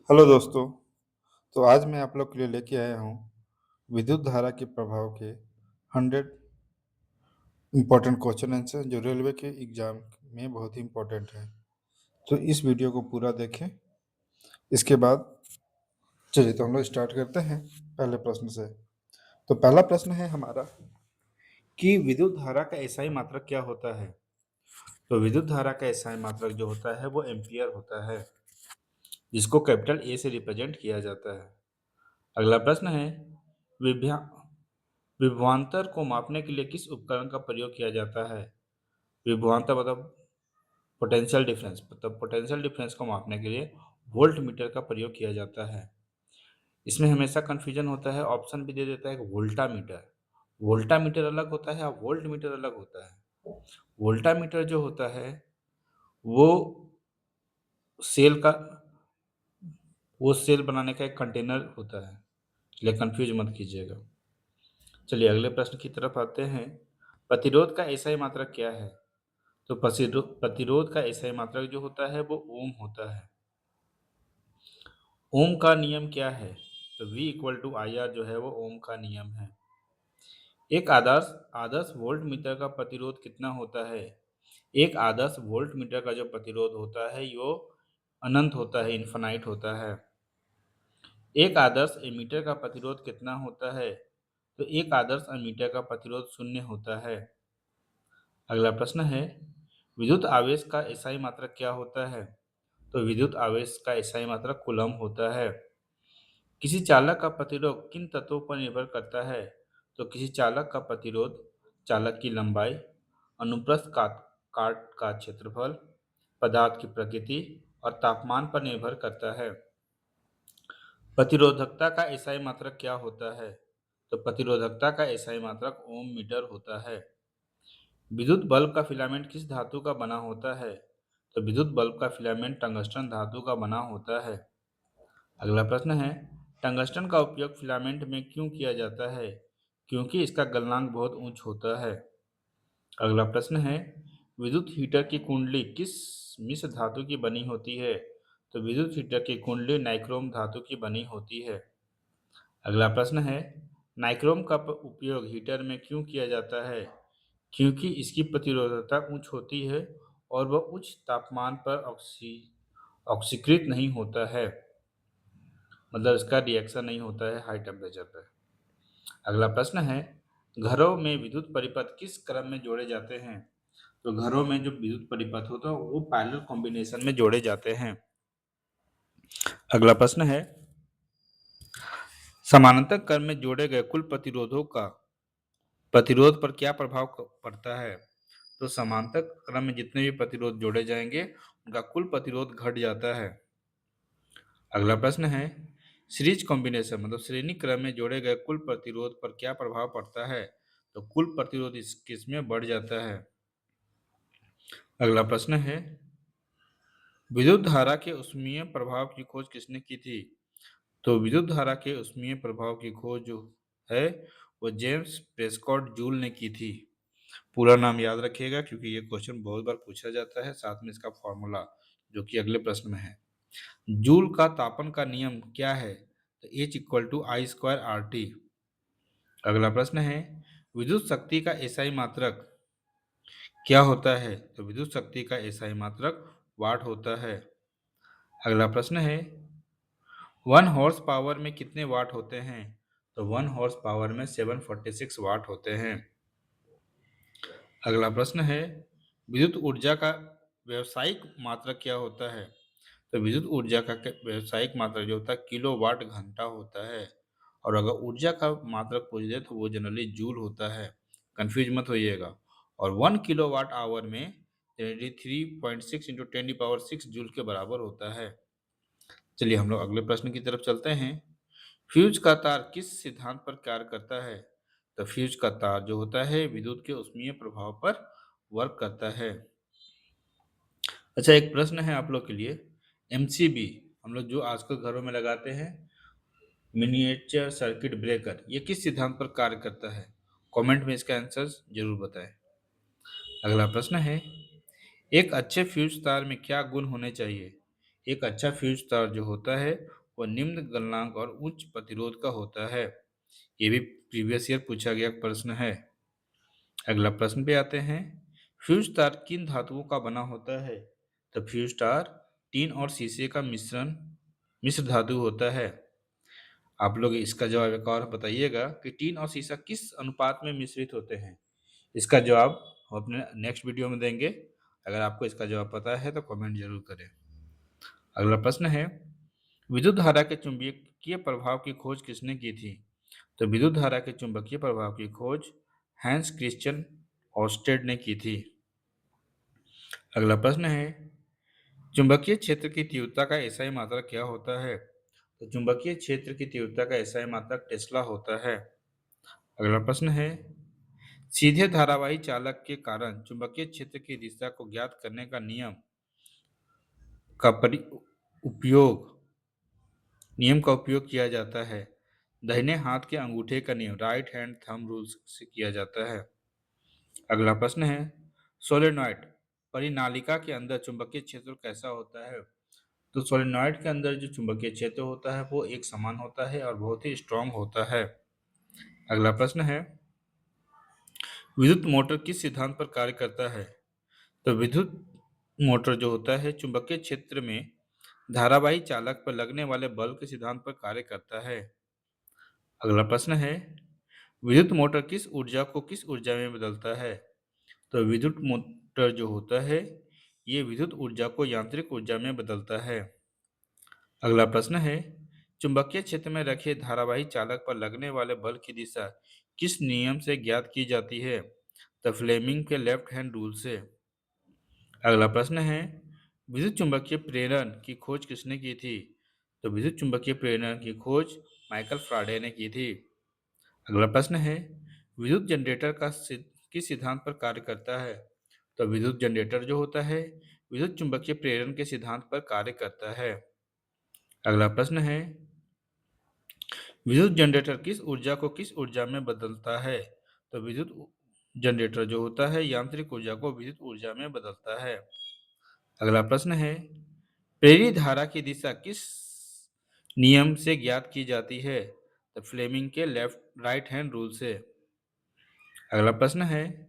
Hello दोस्तों। तो आज मैं आप लोग के लिए लेके आया हूँ विद्युत धारा के प्रभाव के 100 इम्पोर्टेंट क्वेश्चन आंसर जो रेलवे के एग्जाम में बहुत ही इम्पोर्टेंट है। तो इस वीडियो को पूरा देखें। इसके बाद चलिए तो हम लोग स्टार्ट करते हैं पहले प्रश्न से। तो पहला प्रश्न है हमारा कि विद्युत धारा का एसआई मात्रक क्या होता है। तो विद्युत धारा का एसआई मात्रक जो होता है वो एम्पियर होता है, जिसको कैपिटल ए से रिप्रेजेंट किया जाता है। अगला प्रश्न है विभ्या विभवांतर को मापने के लिए किस उपकरण का प्रयोग किया जाता है। विभवांतर मतलब पोटेंशियल डिफरेंस, मतलब पोटेंशियल डिफरेंस को मापने के लिए वोल्ट मीटर का प्रयोग किया जाता है। इसमें हमेशा कंफ्यूजन होता है, ऑप्शन भी दे देता है कि वोल्टा मीटर। वोल्टा मीटर अलग होता है और वोल्ट मीटर अलग होता है। वोल्टा मीटर जो होता है वो सेल का वो सेल बनाने का एक कंटेनर होता है, इसलिए कंफ्यूज मत कीजिएगा। चलिए अगले प्रश्न की तरफ आते हैं। प्रतिरोध का एसआई मात्रक क्या है। तो प्रतिरोध का एसआई मात्रक जो होता है वो ओम होता है। ओम का नियम क्या है। तो V equal to I R जो है वो ओम का नियम है। एक आदर्श आदर्श वोल्ट मीटर का प्रतिरोध कितना होता है। एक आदर्श वोल्ट मीटर का जो प्रतिरोध होता है वो अनंत होता है, इन्फिनाइट होता है। एक आदर्श एमीटर का प्रतिरोध कितना होता है। तो एक आदर्श एमीटर का प्रतिरोध शून्य होता है। अगला प्रश्न है विद्युत आवेश का एसआई मात्रक क्या होता है। तो विद्युत आवेश का एसआई मात्रक कूलम होता है। किसी चालक का प्रतिरोध किन तत्वों पर निर्भर करता है। तो किसी चालक का प्रतिरोध चालक की लंबाई, अनुप्रस्थ काट का क्षेत्रफल, पदार्थ की प्रकृति और तापमान पर निर्भर करता है। प्रतिरोधकता का एसआई मात्रक क्या होता है। तो प्रतिरोधकता का एसआई मात्रक ओम मीटर होता है। विद्युत बल्ब का फिलामेंट किस धातु का बना होता है। तो विद्युत बल्ब का फिलामेंट टंगस्टन धातु का बना होता है। अगला प्रश्न है टंगस्टन का उपयोग फिलामेंट में क्यों किया जाता है। क्योंकि इसका गलनांक बहुत उच्च होता है। अगला प्रश्न है विद्युत हीटर की कुंडली किस मिश्र धातु की बनी होती है। तो विद्युत हीटर की कुंडली नाइक्रोम धातु की बनी होती है। अगला प्रश्न है नाइक्रोम का उपयोग हीटर में क्यों किया जाता है। क्योंकि इसकी प्रतिरोधकता उच्च होती है और वह उच्च तापमान पर ऑक्सीकृत नहीं होता है, मतलब इसका रिएक्शन नहीं होता है हाई टेम्परेचर पर। अगला प्रश्न है घरों में विद्युत परिपथ किस क्रम में जोड़े जाते हैं। तो घरों में जो विद्युत परिपथ होता है वो पैरेलल कॉम्बिनेशन में जोड़े जाते हैं। अगला प्रश्न है समानांतर क्रम में जोड़े गए कुल प्रतिरोधों का प्रतिरोध पर क्या प्रभाव पड़ता है। तो समांतर क्रम में जितने भी प्रतिरोध जोड़े जाएंगे उनका कुल प्रतिरोध घट जाता है। अगला प्रश्न है सीरीज कॉम्बिनेशन मतलब श्रेणी क्रम में जोड़े गए कुल प्रतिरोध पर क्या प्रभाव पड़ता है। तो कुल प्रतिरोध इस केस में बढ़ जाता है। अगला प्रश्न है विद्युत धारा के ऊष्मीय प्रभाव की खोज किसने की थी। तो विद्युत धारा के ऊष्मीय प्रभाव की खोज जो है वो जेम्स प्रेस्कॉट जूल ने की थी। पूरा नाम याद रखिएगा क्योंकि ये क्वेश्चन बहुत बार पूछा जाता है, साथ में इसका फॉर्मूला जो कि अगले प्रश्न में है। जूल का तापन का नियम क्या है। तो H equal to I square R T. अगला प्रश्न है विद्युत शक्ति का एसआई मात्रक क्या होता है। तो विद्युत शक्ति का एसआई मात्रक वाट होता है। अगला प्रश्न है 1 हॉर्स पावर में कितने वाट होते हैं। तो 1 हॉर्स पावर में 746 वाट होते हैं। अगला प्रश्न है विद्युत ऊर्जा का व्यावसायिक मात्रक क्या होता है। तो विद्युत ऊर्जा का व्यावसायिक मात्रक जो होता है किलो वाट घंटा होता है। और अगर ऊर्जा का मात्रक पूछ दे तो वो जनरली जूल होता है, कंफ्यूज मत होइएगा। और 1 किलोवाट आवर में 23.6 इंटू 10 की पावर 6 जूल के बराबर होता है। चलिए हम लोग अगले प्रश्न की तरफ चलते हैं। फ्यूज का तार किस सिद्धांत पर कार्य करता है। तो फ्यूज का तार जो होता है विद्युत के ऊष्मीय प्रभाव पर वर्क करता है। अच्छा एक प्रश्न है आप लोग के लिए एमसीबी हम लोग जो आजकल घरों में लगाते हैं मिनिएचर सर्किट ब्रेकर, ये किस सिद्धांत पर कार्य करता है। कमेंट में इसका आंसर जरूर बताएं। अगला प्रश्न है एक अच्छे फ्यूज तार में क्या गुण होने चाहिए। एक अच्छा फ्यूज तार जो होता है वह निम्न गलनांक और उच्च प्रतिरोध का होता है। ये भी प्रीवियस ईयर पूछा गया प्रश्न है। अगला प्रश्न पे आते हैं। फ्यूज तार किन धातुओं का बना होता है? तो फ्यूज तार टीन और शीशे का मिश्र धातु होता है। आप लोग इसका जवाब एक और बताइएगा कि टीन और शीशा किस अनुपात में मिश्रित होते हैं। इसका जवाब हम अपने नेक्स्ट वीडियो में देंगे। अगर आपको इसका जवाब पता है तो कमेंट जरूर करें। अगला प्रश्न है, विद्युत धारा के चुंबकीय प्रभाव की खोज किसने की थी? तो विद्युत धारा के चुंबकीय प्रभाव की खोज हैंस क्रिश्चियन ऑर्स्टेड ने की थी। अगला प्रश्न है, चुंबकीय क्षेत्र की तीव्रता का एसआई मात्रक क्या होता है? तो चुंबकीय क्षेत्र की तीव्रता का एसआई मात्रक टेस्ला होता है। अगला प्रश्न है, सीधे धारावाही चालक के कारण चुंबकीय क्षेत्र की दिशा को ज्ञात करने का का परि उपयोग नियम का उपयोग किया जाता है। दाहिने हाथ के अंगूठे का नियम, राइट हैंड थंब रूल से किया जाता है। अगला प्रश्न है, सोलेनॉइड परिनालिका के अंदर चुंबकीय क्षेत्र कैसा होता है? तो सोलेनॉइड के अंदर जो चुंबकीय क्षेत्र होता है वो एक समान होता है और बहुत ही स्ट्रांग होता है। अगला प्रश्न है, विद्युत मोटर किस सिद्धांत पर कार्य करता है? तो विद्युत मोटर जो होता है चुंबकीय क्षेत्र में धारावाही चालक पर लगने वाले बल के सिद्धांत पर कार्य करता है। अगला प्रश्न है, विद्युत मोटर किस ऊर्जा में बदलता है? तो विद्युत मोटर जो होता है ये विद्युत ऊर्जा को यांत्रिक ऊर्जा में बदलता है। अगला प्रश्न है, चुंबकीय क्षेत्र में रखे धारावाही चालक पर लगने वाले बल की दिशा किस नियम से ज्ञात की जाती है? तो फ्लेमिंग के लेफ्ट हैंड रूल से। अगला प्रश्न है, विद्युत चुंबकीय प्रेरण की खोज किसने की थी? तो विद्युत चुंबकीय प्रेरण की खोज माइकल फ्राडे ने की थी। अगला प्रश्न है, विद्युत जनरेटर किस सिद्धांत पर कार्य करता है? तो विद्युत जनरेटर जो होता है विद्युत चुंबकीय प्रेरण के सिद्धांत पर कार्य करता है। अगला प्रश्न है, विद्युत जनरेटर किस ऊर्जा में बदलता है? तो जनरेटर जो होता है यांत्रिक ऊर्जा को विद्युत ऊर्जा में बदलता है। अगला प्रश्न है, प्रेरित धारा की दिशा किस नियम से ज्ञात की जाती है? तो फ्लेमिंग के लेफ्ट राइट हैंड रूल से। अगला प्रश्न है,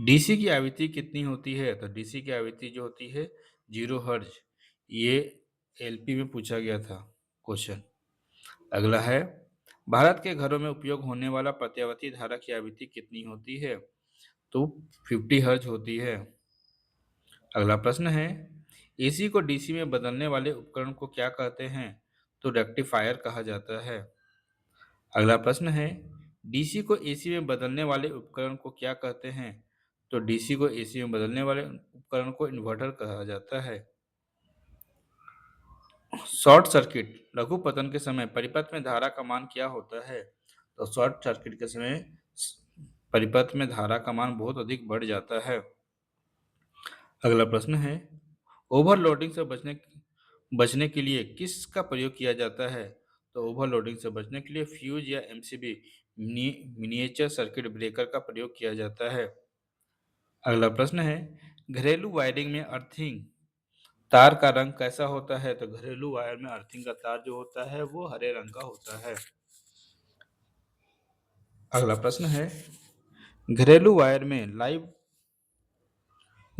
डीसी की आवृत्ति कितनी होती है? तो डीसी की आवृत्ति जो होती है 0 हर्ट्ज। ये एलपी में पूछा गया था क्वेश्चन। अगला है, भारत के घरों में उपयोग होने वाला प्रत्यावर्ती धारा की आवृत्ति कितनी होती है? तो 50 हर्ट्ज होती है। अगला प्रश्न है, एसी को डीसी में बदलने वाले उपकरण को क्या कहते हैं? तो रेक्टिफायर कहा जाता है। अगला प्रश्न है, डीसी को एसी में बदलने वाले उपकरण को क्या कहते हैं? तो डीसी को एसी में बदलने वाले उपकरण को इन्वर्टर कहा जाता है। शॉर्ट सर्किट लघु पतन के समय परिपथ में धारा का मान क्या होता है? तो शॉर्ट सर्किट के समय परिपथ में धारा का मान बहुत अधिक बढ़ जाता है। अगला प्रश्न है, ओवरलोडिंग से बचने के लिए किसका प्रयोग किया जाता है? तो ओवरलोडिंग से बचने के लिए फ्यूज या एमसीबी मिनिएचर सर्किट ब्रेकर का प्रयोग किया जाता है। अगला प्रश्न है, घरेलू वायरिंग में अर्थिंग तार का रंग कैसा होता है? तो घरेलू वायर में अर्थिंग का तार जो होता है वो हरे रंग का होता है। अगला प्रश्न है, घरेलू वायर में लाइव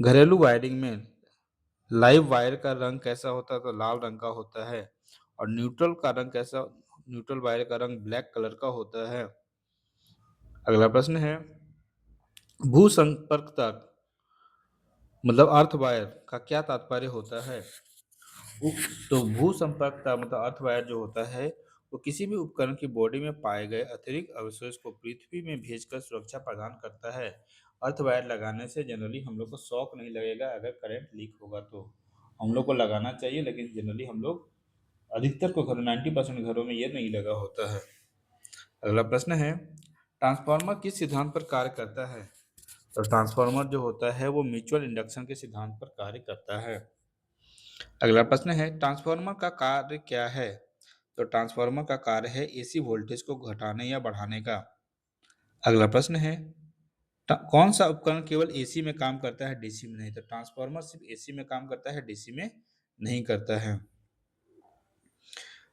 घरेलू वायरिंग में लाइव वायर का रंग कैसा होता है? तो लाल रंग का होता है। और न्यूट्रल वायर का रंग ब्लैक कलर का होता है। अगला प्रश्न है, भू संपर्क तार मतलब अर्थ वायर का क्या तात्पर्य होता है? उ- तो भू संपर्क तार मतलब अर्थ वायर जो होता है वो किसी भी उपकरण की बॉडी में पाए गए अतिरिक्त अवशेष को पृथ्वी में भेजकर सुरक्षा प्रदान करता है। अर्थ वायर लगाने से जनरली हम लोग को शॉक नहीं लगेगा। अगर करंट लीक होगा तो हम लोग को लगाना चाहिए, लेकिन जनरली हम लोग अधिकतर को घरों 90% घरों में ये नहीं लगा होता है। अगला प्रश्न है, ट्रांसफार्मर किस सिद्धांत पर कार्य करता है? तो ट्रांसफार्मर जो होता है वो म्यूचुअल इंडक्शन के सिद्धांत पर कार्य करता है। अगला प्रश्न है, ट्रांसफार्मर का कार्य क्या है? तो ट्रांसफार्मर का कार्य है एसी वोल्टेज को घटाने या बढ़ाने का। अगला प्रश्न है, कौन सा उपकरण केवल एसी में काम करता है डीसी में नहीं? तो ट्रांसफार्मर सिर्फ एसी में काम करता है, डीसी में नहीं करता है।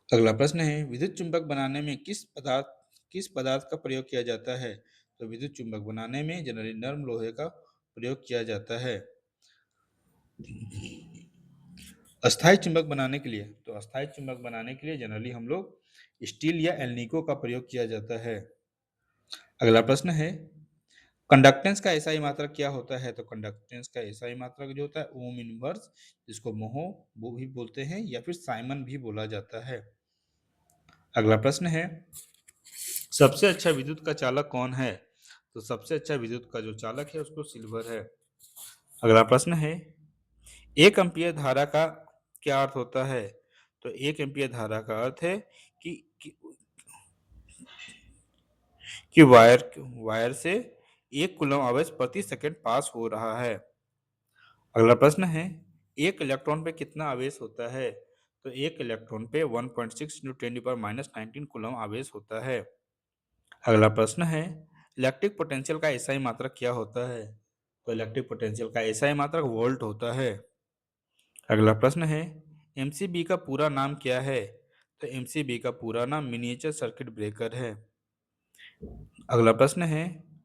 अगला प्रश्न है, विद्युत चुंबक बनाने में किस पदार्थ का प्रयोग किया जाता है? तो विद्युत चुंबक बनाने में जनरली नर्म लोहे का प्रयोग किया जाता है। अस्थायी चुंबक बनाने के लिए जनरली हम लोग स्टील या एल्निको का प्रयोग किया जाता है। अगला प्रश्न है, कंडक्टेंस का एसआई मात्रक क्या होता है? तो कंडक्टेंस का एसआई मात्रक जो होता है ओम इनवर्स, जिसको मोहो वो भी बोलते हैं या फिर साइमन भी बोला जाता है। अगला प्रश्न है, सबसे अच्छा विद्युत का चालक कौन है? तो सबसे अच्छा विद्युत का जो चालक है उसको सिल्वर है। अगला प्रश्न है, एक एम्पीयर धारा का क्या अर्थ होता है? तो एक एम्पीयर धारा का अर्थ है कि कि, कि वायर से 1 कूलम आवेश प्रति सेकंड पास हो रहा है। अगला प्रश्न है, एक इलेक्ट्रॉन पे कितना आवेश होता है? तो एक इलेक्ट्रॉन पे 1.6 × 10⁻19 कूलम आवेश होता है। अगला प्रश्न है, इलेक्ट्रिक पोटेंशियल का एसआई मात्रक क्या होता है? तो इलेक्ट्रिक पोटेंशियल का एसआई मात्रक वोल्ट होता है। अगला प्रश्न है, एमसीबी का पूरा नाम क्या है? तो एमसीबी का पूरा नाम मिनिएचर सर्किट ब्रेकर है। अगला प्रश्न है,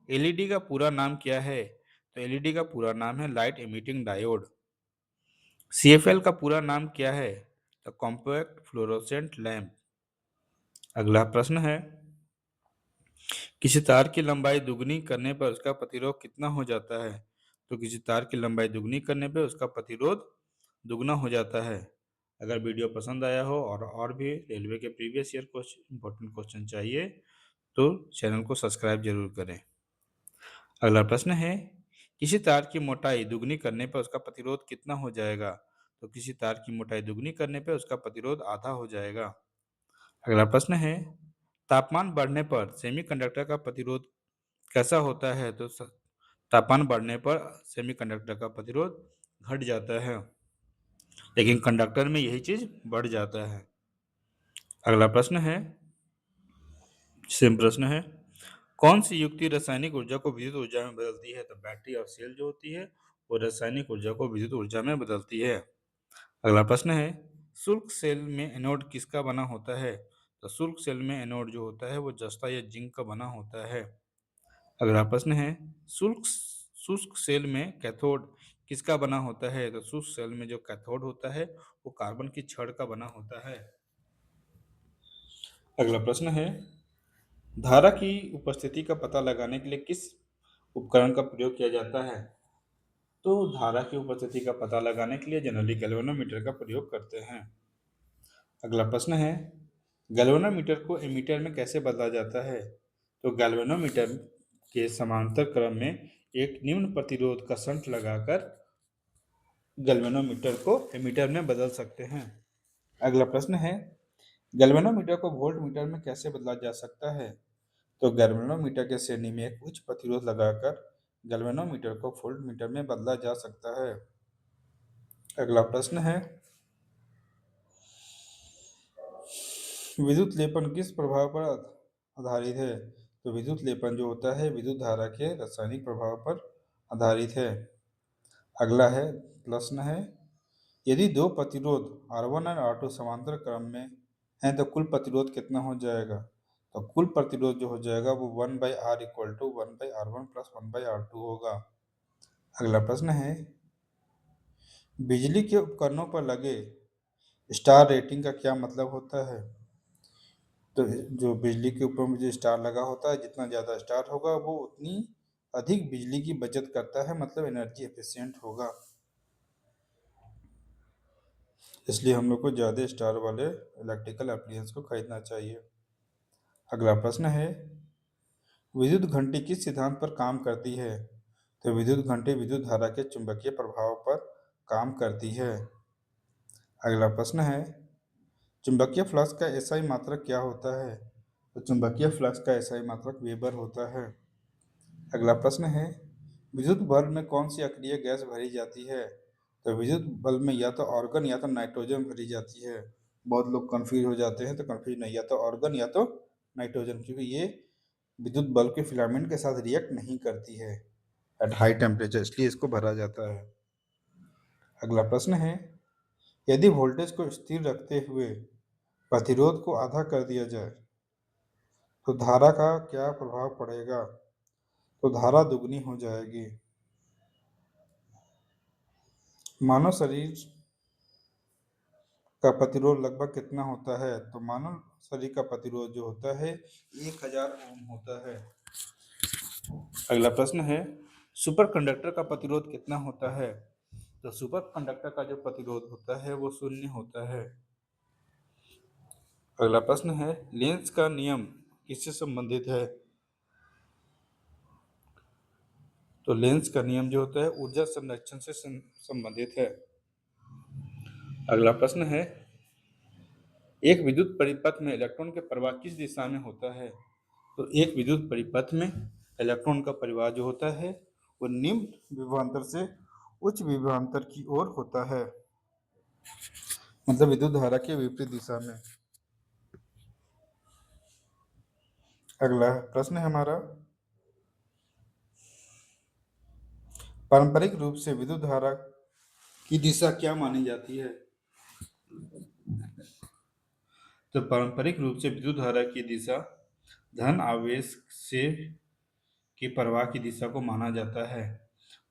एलईडी का पूरा नाम क्या है? तो एलईडी का पूरा नाम है लाइट एमिटिंग डायोड। सीएफएल का पूरा नाम क्या है? तो कॉम्पैक्ट फ्लोरोसेंट लैंप। अगला प्रश्न है, किसी तार की लंबाई दुगनी करने पर उसका प्रतिरोध कितना हो जाता है? तो किसी तार की लंबाई दुगनी करने पर उसका प्रतिरोध दुगना हो जाता है। अगर वीडियो पसंद आया हो और भी रेलवे के previous year question important question चाहिए तो चैनल को सब्सक्राइब जरूर करें। अगला प्रश्न है, किसी तार की मोटाई दुगनी करने पर उसका प्रतिरोध कितना हो जाएगा? तो किसी तार की मोटाई दुगनी करने पर उसका प्रतिरोध आधा हो जाएगा। अगला प्रश्न है, तापमान बढ़ने पर सेमीकंडक्टर का प्रतिरोध कैसा होता है? तो तापमान बढ़ने पर सेमीकंडक्टर का प्रतिरोध घट जाता है, लेकिन कंडक्टर में यही चीज बढ़ जाता है। अगला प्रश्न है, सेम प्रश्न है, कौन सी युक्ति रासायनिक ऊर्जा को विद्युत ऊर्जा में बदलती है? तो बैटरी और सेल जो होती है वो रासायनिक ऊर्जा को विद्युत ऊर्जा में बदलती है। अगला प्रश्न है, शुल्क सेल में एनोड किसका बना होता है? तो शुल्क सेल में एनोड जो होता है वो जस्ता या जिंक का बना होता है। अगला प्रश्न है, शुल्क शुष्क सेल में कैथोड किसका बना होता है? तो शुष्क सेल में जो कैथोड होता है वो कार्बन की छड़ का बना होता है। अगला प्रश्न है, धारा की उपस्थिति का पता लगाने के लिए किस उपकरण का प्रयोग किया जाता है? तो धारा की उपस्थिति का पता लगाने के लिए जनरली गैल्वेनोमीटर का प्रयोग करते हैं। अगला प्रश्न है, गैल्वेनोमीटर को एमीटर में कैसे बदला जाता है? तो गैल्वेनोमीटर के समांतर क्रम में एक निम्न प्रतिरोध का शंट लगाकर गैल्वेनोमीटर को एमीटर में बदल सकते हैं। अगला प्रश्न है, गैल्वेनोमीटर को वोल्ट मीटर में कैसे बदला जा सकता है? तो गैल्वेनोमीटर के श्रेणी में एक उच्च प्रतिरोध लगाकर गैल्वेनोमीटर को वोल्ट मीटर में बदला जा सकता है। अगला प्रश्न है, विद्युत लेपन किस प्रभाव पर आधारित है? तो विद्युत लेपन जो होता है विद्युत धारा के रासायनिक प्रभाव पर आधारित है। अगला है प्रश्न है, यदि दो प्रतिरोध R1 और R2 समांतर क्रम में हैं तो कुल प्रतिरोध कितना हो जाएगा? तो कुल प्रतिरोध जो हो जाएगा वो 1/R equal to 1/R1 plus 1/R2 होगा। अगला प्रश्न है, बिजली के उपकरणों पर लगे स्टार रेटिंग का क्या मतलब होता है? तो जो बिजली के ऊपर में जो स्टार लगा होता है जितना ज़्यादा स्टार होगा वो उतनी अधिक बिजली की बचत करता है, मतलब एनर्जी एफिशिएंट होगा। इसलिए हम लोग को ज़्यादा स्टार वाले इलेक्ट्रिकल अप्लायंस को खरीदना चाहिए। अगला प्रश्न है, विद्युत घंटी किस सिद्धांत पर काम करती है? तो विद्युत घंटी विद्युत धारा के चुंबकीय प्रभाव पर काम करती है। अगला प्रश्न है, चुंबकीय फ्लक्स का एसआई मात्रक क्या होता है? तो चुंबकीय फ्लक्स का एसआई मात्रक वेबर होता है। अगला प्रश्न है, विद्युत बल्ब में कौन सी अक्रिय गैस भरी जाती है? तो विद्युत बल्ब में या तो ऑर्गन या तो नाइट्रोजन भरी जाती है। बहुत लोग कंफ्यूज हो जाते हैं, तो कंफ्यूज नहीं, या तो ऑर्गन या तो नाइट्रोजन, क्योंकि ये विद्युत बल्ब के फिलामेंट के साथ रिएक्ट नहीं करती है एट हाई टेम्परेचर, इसलिए इसको भरा जाता है। अगला प्रश्न है, यदि वोल्टेज को स्थिर रखते हुए प्रतिरोध को आधा कर दिया जाए तो धारा का क्या प्रभाव पड़ेगा? तो धारा दुगनी हो जाएगी। मानव शरीर का प्रतिरोध लगभग कितना होता है? तो मानव शरीर का प्रतिरोध जो होता है 1000 ओम होता है। अगला प्रश्न है, सुपर कंडक्टर का प्रतिरोध कितना होता है? तो सुपर कंडक्टर का जो प्रतिरोध होता है वो 0 होता है। अगला प्रश्न है, लेंस का नियम किससे संबंधित है? तो लेंस का नियम जो होता है ऊर्जा संरक्षण से संबंधित है। अगला प्रश्न है, एक विद्युत परिपथ में इलेक्ट्रॉन के प्रवाह किस दिशा में होता है? तो एक विद्युत परिपथ में इलेक्ट्रॉन का प्रवाह जो होता है वो निम्न विभवांतर से उच्च विभवांतर की ओर होता है, मतलब विद्युत धारा के विपरीत दिशा में। अगला प्रश्न है हमारा, पारंपरिक रूप से विद्युत धारा की दिशा क्या मानी जाती है? तो पारंपरिक रूप से विद्युत धारा की दिशा धन आवेश से की प्रवाह की दिशा को माना जाता है,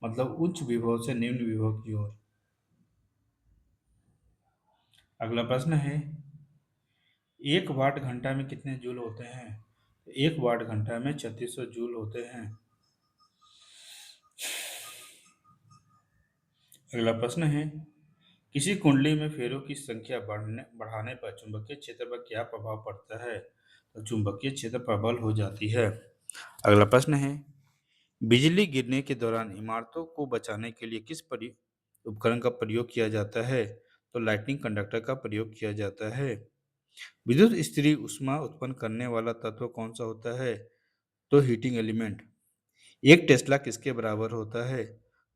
मतलब उच्च विभव से निम्न विभव की ओर। अगला प्रश्न है, एक वाट घंटा में कितने जूल होते हैं? एक वाट घंटा में 3600 जूल होते हैं। अगला प्रश्न है, किसी कुंडली में फेरों की संख्या बढ़ाने पर चुंबकीय क्षेत्र पर क्या प्रभाव पड़ता है? तो चुंबकीय क्षेत्र प्रबल हो जाती है। अगला प्रश्न है, बिजली गिरने के दौरान इमारतों को बचाने के लिए किस उपकरण का प्रयोग किया जाता है? तो लाइटनिंग कंडक्टर का प्रयोग किया जाता है। विद्युत स्थिर ऊष्मा उत्पन्न करने वाला तत्व कौन सा होता है? तो हीटिंग एलिमेंट। एक टेस्ला किसके बराबर होता है?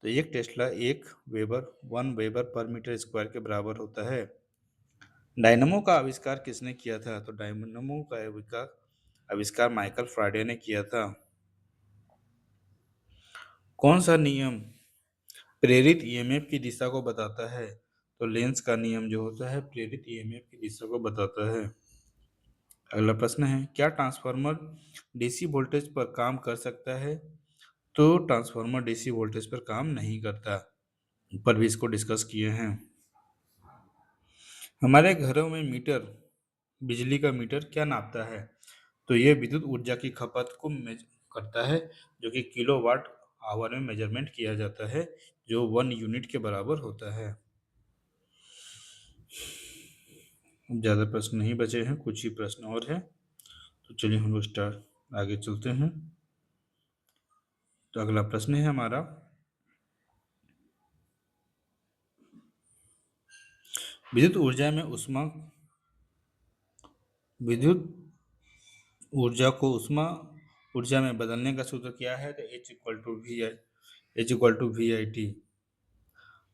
तो एक टेस्ला एक वेबर 1 वेबर पर मीटर स्क्वायर के बराबर होता है। डायनमो का आविष्कार किसने किया था? तो डायनमो का आविष्कार माइकल फ्राडे ने किया था। कौन सा नियम प्रेरित ईएमएफ की दिशा को बताता है? तो लेंस का नियम जो होता है प्रेरित ईएमएफ की दिशा को बताता है। अगला प्रश्न है, क्या ट्रांसफार्मर डीसी वोल्टेज पर काम कर सकता है? तो ट्रांसफार्मर डीसी वोल्टेज पर काम नहीं करता। ऊपर भी इसको डिस्कस किए हैं। हमारे घरों में मीटर, बिजली का मीटर क्या नापता है? तो ये विद्युत ऊर्जा की खपत को करता है, जो कि किलोवाट आवर में मेजरमेंट किया जाता है, जो 1 यूनिट के बराबर होता है। ज़्यादा प्रश्न नहीं बचे हैं, कुछ ही प्रश्न और हैं, तो चलिए हम लोग स्टार्ट आगे चलते हैं। तो अगला प्रश्न है हमारा, विद्युत ऊर्जा में विद्युत ऊर्जा को ऊष्मा ऊर्जा में बदलने का सूत्र क्या है? तो H=VI, H=VIT।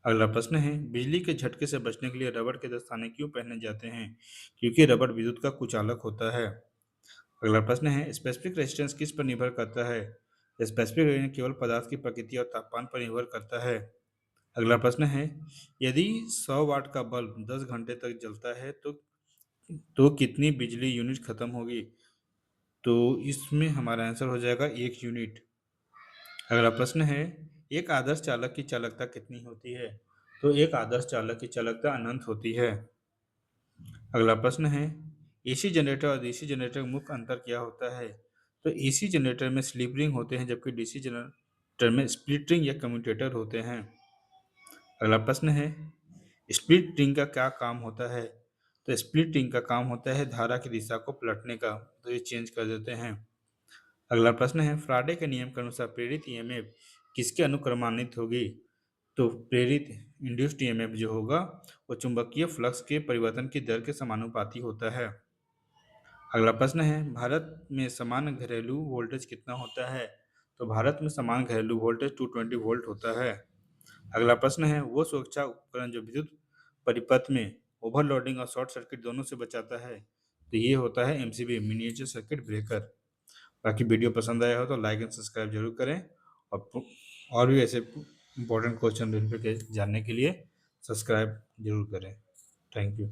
अगला प्रश्न है, बिजली के झटके से बचने के लिए रबड़ के दस्ताने क्यों पहने जाते हैं? क्योंकि रबड़ विद्युत का कुचालक होता है। अगला प्रश्न है, स्पेसिफिक रेजिस्टेंस किस पर निर्भर करता है? स्पेसिफिक रेजिस्टेंस केवल पदार्थ की प्रकृति और तापमान पर निर्भर करता है। अगला प्रश्न है, यदि 100 वाट का बल्ब 10 घंटे तक जलता है तो कितनी बिजली यूनिट खत्म होगी? तो इसमें हमारा आंसर हो जाएगा 1 यूनिट। अगला प्रश्न है, एक आदर्श चालक की चालकता कितनी होती है? तो एक आदर्श चालक की चालकता अनंत होती है। अगला प्रश्न है, एसी जनरेटर और डीसी जनरेटर का मुख्य अंतर क्या होता है? तो एसी जनरेटर में स्लिप रिंग होते हैं, जबकि डीसी जनरेटर में स्प्लिट रिंग या कम्यूटेटर होते हैं। अगला प्रश्न है, स्प्लिट रिंग का क्या काम होता है? तो स्प्लिट रिंग का काम होता है धारा की दिशा को पलटने का, तो ये चेंज कर देते हैं। अगला प्रश्न है, फ्राडे के नियम के अनुसार प्रेरित ईएमएफ किसके अनुक्रमान्वित होगी? तो प्रेरित इंड्यूस्ड ईएमएफ जो होगा वो चुंबकीय फ्लक्स के परिवर्तन की दर के समानुपाती होता है। अगला प्रश्न है, भारत में सामान्य घरेलू वोल्टेज कितना होता है? तो भारत में सामान्य घरेलू वोल्टेज 220 वोल्ट होता है। अगला प्रश्न है, वो सुरक्षा उपकरण जो विद्युत परिपथ में ओवरलोडिंग और शॉर्ट सर्किट दोनों से बचाता है, तो ये होता है एमसीबी, मिनिएचर सर्किट ब्रेकर। बाकी वीडियो पसंद आया हो तो लाइक एंड सब्सक्राइब जरूर करें, और और भी ऐसे इंपॉर्टेंट क्वेश्चन जानने के लिए सब्सक्राइब जरूर करें। Thank you.